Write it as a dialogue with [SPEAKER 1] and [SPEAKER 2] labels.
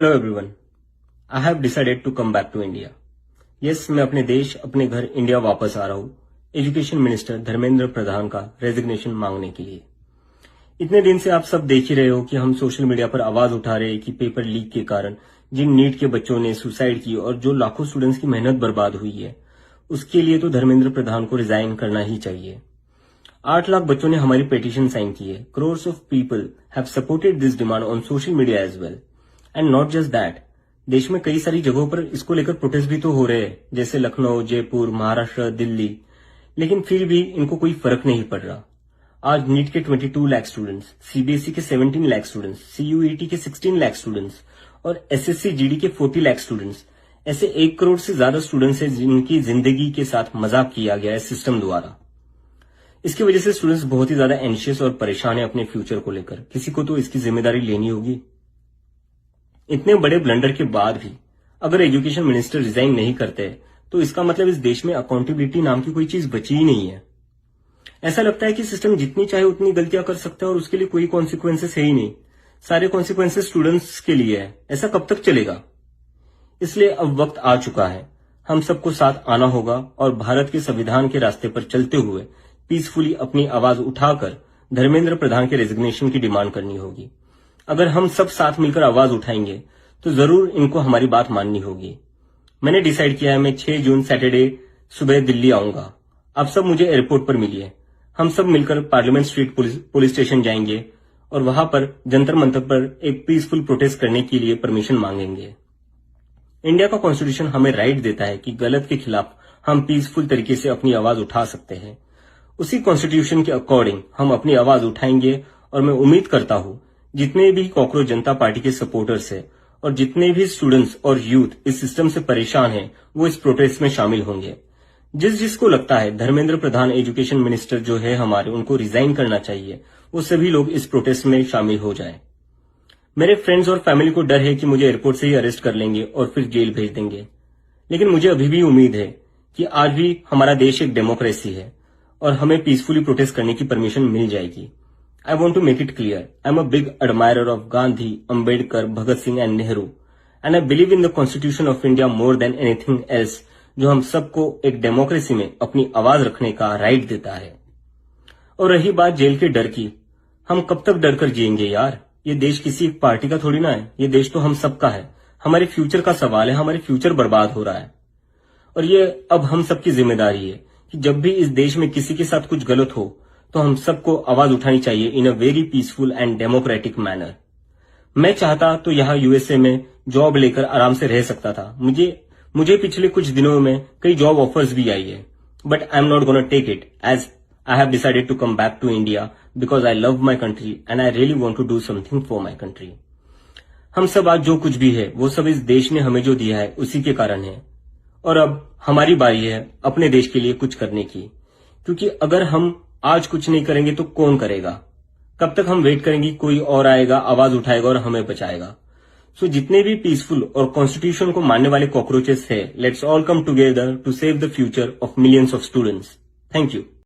[SPEAKER 1] Hello everyone, I have decided to come back to India. Yes, मैं अपने देश, अपने घर इंडिया वापस आ रहा हूँ एजुकेशन मिनिस्टर धर्मेंद्र प्रधान का रेजिग्नेशन मांगने के लिए। इतने दिन से आप सब देख ही रहे हो कि हम सोशल मीडिया पर आवाज उठा रहे हैं कि पेपर लीक के कारण जिन नीट के बच्चों ने सुसाइड की और जो लाखों स्टूडेंट्स की मेहनत बर्बाद हुई है, उसके लिए तो धर्मेंद्र प्रधान को रिजाइन करना ही चाहिए। 8 लाख बच्चों ने हमारी पेटिशन साइन की है। Crores of people have supported this demand on social media as well. And not just that, देश में कई सारी जगहों पर इसको लेकर प्रोटेस्ट भी तो हो रहे हैं, जैसे लखनऊ, जयपुर, महाराष्ट्र, दिल्ली, लेकिन फिर भी इनको कोई फर्क नहीं पड़ रहा। आज नीट के 22 लाख स्टूडेंट्स, सीबीएसई के 17 लाख स्टूडेंट्स, सीयूईटी के 16 लाख स्टूडेंट्स और एसएससी जीडी के 40 लाख स्टूडेंट्स, ऐसे 1 करोड़ से ज्यादा स्टूडेंट्स हैं जिनकी जिंदगी के साथ मजाक किया गया है सिस्टम द्वारा। इसकी वजह से स्टूडेंट्स बहुत ही ज्यादा एंशियस और परेशान है अपने फ्यूचर को लेकर। किसी को तो इसकी जिम्मेदारी लेनी होगी। इतने बड़े ब्लंडर के बाद भी अगर एजुकेशन मिनिस्टर रिजाइन नहीं करते तो इसका मतलब इस देश में अकाउंटेबिलिटी नाम की कोई चीज बची ही नहीं है। ऐसा लगता है कि सिस्टम जितनी चाहे उतनी गलतियां कर सकता है और उसके लिए कोई कॉन्सिक्वेंसेस है ही नहीं। सारे कॉन्सिक्वेंसेस स्टूडेंट्स के लिए है। ऐसा कब तक चलेगा? इसलिए अब वक्त आ चुका है, हम सबको साथ आना होगा और भारत के संविधान के रास्ते पर चलते हुए पीसफुली अपनी आवाज उठाकर धर्मेंद्र प्रधान के रेजिग्नेशन की डिमांड करनी होगी। अगर हम सब साथ मिलकर आवाज उठाएंगे तो जरूर इनको हमारी बात माननी होगी। मैंने डिसाइड किया है, मैं 6 जून सैटरडे सुबह दिल्ली आऊंगा। आप सब मुझे एयरपोर्ट पर मिलिए। हम सब मिलकर पार्लियामेंट स्ट्रीट पुलिस स्टेशन जाएंगे और वहां पर जंतर मंतर पर एक पीसफुल प्रोटेस्ट करने के लिए परमिशन मांगेंगे। इंडिया का कॉन्स्टिट्यूशन हमें राइट देता है कि गलत के खिलाफ हम पीसफुल तरीके से अपनी आवाज उठा सकते हैं। उसी कॉन्स्टिट्यूशन के अकॉर्डिंग हम अपनी आवाज उठाएंगे और मैं उम्मीद करता हूं जितने भी कॉकरोच जनता पार्टी के सपोर्टर्स हैं और जितने भी स्टूडेंट्स और यूथ इस सिस्टम से परेशान हैं, वो इस प्रोटेस्ट में शामिल होंगे। जिसको लगता है धर्मेंद्र प्रधान एजुकेशन मिनिस्टर जो है हमारे, उनको रिजाइन करना चाहिए, वो सभी लोग इस प्रोटेस्ट में शामिल हो जाएं। मेरे फ्रेंड्स और फैमिली को डर है कि मुझे एयरपोर्ट से ही अरेस्ट कर लेंगे और फिर जेल भेज देंगे, लेकिन मुझे अभी भी उम्मीद है कि आज भी हमारा देश एक डेमोक्रेसी है और हमें पीसफुली प्रोटेस्ट करने की परमिशन मिल जाएगी। I want to make it clear, I'm a big admirer of Gandhi, Ambedkar, Bhagat Singh and Nehru, and I believe in the Constitution of India more than anything else, जो हम सबको एक democracy में अपनी आवाज रखने का राइट देता है। और रही बात जेल के डर की, हम कब तक डर कर जिएंगे यार? ये देश किसी एक पार्टी का थोड़ी ना है, ये देश तो हम सबका है। हमारे फ्यूचर का सवाल है, हमारे फ्यूचर बर्बाद हो रहा है और ये अब हम सबकी जिम्मेदारी है कि जब भी इस देश में किसी के साथ कुछ गलत हो तो हम सबको आवाज उठानी चाहिए in a very peaceful and democratic manner. मैं चाहता तो यहाँ यूएसए में जॉब लेकर आराम से रह सकता था। मुझे पिछले कुछ दिनों में कई जॉब ऑफर्स भी आई है, but I am not gonna take it as I have decided to come back to India because I love my country and I really want to do something for my country. हम सब आज जो कुछ भी है वो सब इस देश ने हमें जो दिया है उसी के कारण है और अब हमारी बारी है अपने देश के लिए कुछ करने की, क्योंकि अगर हम आज कुछ नहीं करेंगे तो कौन करेगा? कब तक हम वेट करेंगे कोई और आएगा, आवाज उठाएगा और हमें बचाएगा? सो जितने भी पीसफुल और कॉन्स्टिट्यूशन को मानने वाले कॉकरोचेस है, let's all come together to save the future of millions of students. Thank you.